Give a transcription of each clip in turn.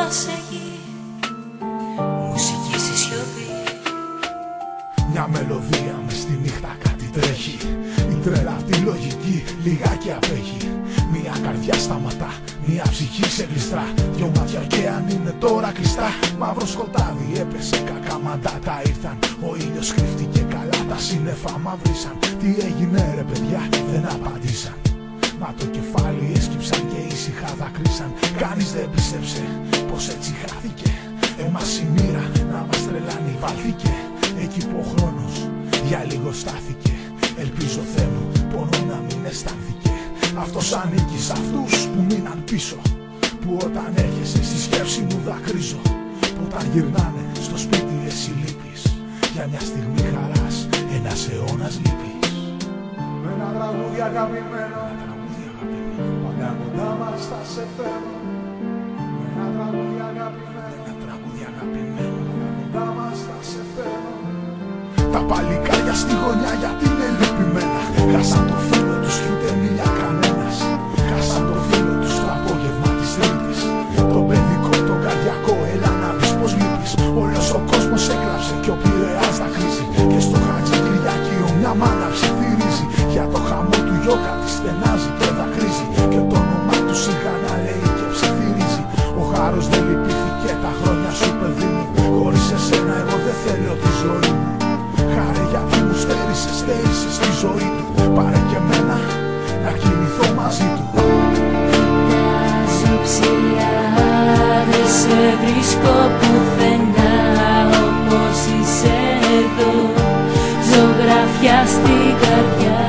σε γη, μουσική στη σιωπή. Μια μελωδία μες στη νύχτα κάτι τρέχει. Η τρέλα απ' τη λογική λιγάκι απέχει. Μια καρδιά σταματά, μια ψυχή σε γλιστρά. Δυο μάτια και αν είναι τώρα κλειστά. Μαύρο σκοτάδι έπεσε, κακά μαντάτα ήρθαν. Ο ήλιος κρύφτηκε καλά, τα σύννεφα μαυρίσαν. Τι έγινε ρε παιδιά, δεν απαντήσαν. Μα το κεφάλι έσκυψαν και ήσυχα δακρύσαν. Κανείς δεν πίστεψε πως έτσι χάθηκε. Εμάς η μοίρα να μας τρελάνει βάλθηκε. Εκεί που ο χρόνος για λίγο στάθηκε. Ελπίζω Θεέ μου πόνο να μην αισθάνθηκε. Αυτός ανήκει σ' αυτούς που μείναν πίσω. Που όταν έρχεσαι στη σκέψη μου δακρύζω. Που όταν γυρνάνε στο σπίτι εσύ λείπεις. Για μια στιγμή χαράς ένας αιώνας λείπεις. Με ένα τραγούδι αγαπημένο, πάντα κοντά μας θα σε φέρω. Με ένα τραγούδι αγαπημένο, πάντα κοντά μας θα σε φέρω. Τα παλικάρια στη γωνιά γιατί είναι λυπημένα. Χάσαν το φίλο τους κι ούτε μίλια κανένας. Χάσαν το φίλο τους το απόγευμα της Τρίτης. Το παιδικό, το καρδιακό, έλα να δεις πως λείπεις. Όλος ο κόσμος έκλαψε κι ο Πειραιάς δακρύζει. Και στο Χατζικυριάκιο μια μάνα ψιθυρίζει. Για το χαμό του γιώκα τη στενάζει και δακρύζει. Και το όνομά του σιγά να λέει και ψιθυρίζει. Ο χάρος δεν λυπήθηκε τα χρόνια σου παιδί μου. Χωρίς εσένα εγώ δεν θέλω τη ζωή μου. Χάρε γιατί μου στέρισες στη ζωή του. Πάρε και εμένα να κινηθώ μαζί του. Κοιτάζω ψηλά, δεν σε βρίσκω πουθενά. Όπως είσαι εδώ, ζωγραφιά στην καρδιά.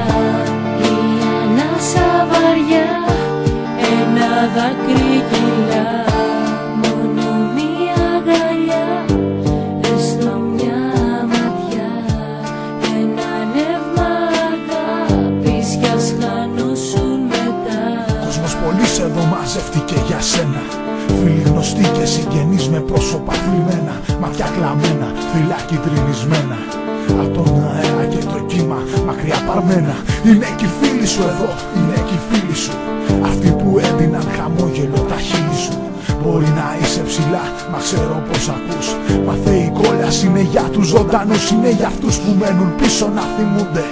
Η ανάσα βαριά, ένα δάκρυ κυλά. Μόνο μία αγκαλιά, έστω μια ματιά. Ένα νεύμα αγάπης κι ας χανώσουν μετά. Κόσμος πολύς εδώ μαζεύτηκε για σένα. Φίλοι γνωστοί και συγγενείς με πρόσωπα θλιμμένα. Ματιά κλαμμένα, φυλάκι τρινισμένα. Απ' τον αέρα και το κύμα μακριά παρμένα. Είναι και οι φίλοι σου εδώ, είναι και οι φίλοι σου. Αυτοί που έδιναν χαμόγελο τα χείλη σου. Μπορεί να είσαι ψηλά, μα ξέρω πως ακούς. Μα Θεή κόλας είναι για τους ζωντανούς. Είναι για αυτούς που μένουν πίσω να θυμούνται.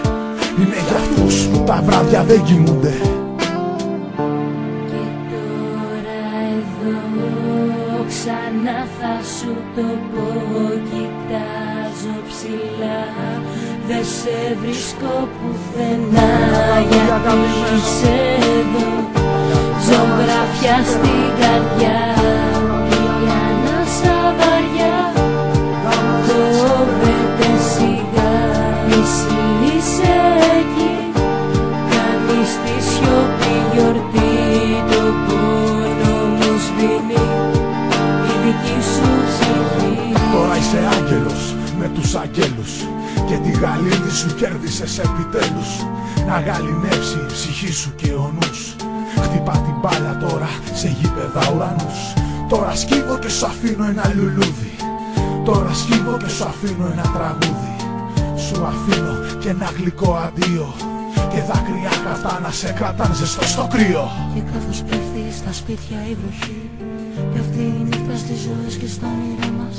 Είναι για αυτούς που τα βράδια δεν κοιμούνται. Και τώρα εδώ ξανά θα σου το πω. Κοιτάζω ψηλά, δεν σε βρίσκω πουθενά. Γιατί είσαι εδώ, ζωγραφιά στην καρδιά. Η ανάσα βαριά, κόβεται σιγά. Εσύ είσαι εκεί, κάνεις τη σιωπή γιορτή. Το πόνο μου σβήνει η δική σου ψυχή. Τώρα είσαι άγγελος με τους αγγέλους. Και τη γαλήνη σου κέρδισες επιτέλους. Να γαληνεύσει η ψυχή σου και ο νους. Χτυπά την μπάλα τώρα σε γήπεδα ουρανούς. Τώρα σκύβω και σου αφήνω ένα λουλούδι. Τώρα σκύβω και σου αφήνω ένα τραγούδι. Σου αφήνω και ένα γλυκό αντίο. Και δάκρυα καυτά να σε κρατάν ζεστό στο κρύο. Και καθώς πέφτει στα σπίτια η βροχή, πέφτει η νύχτα στις ζωές και στα όνειρά μας.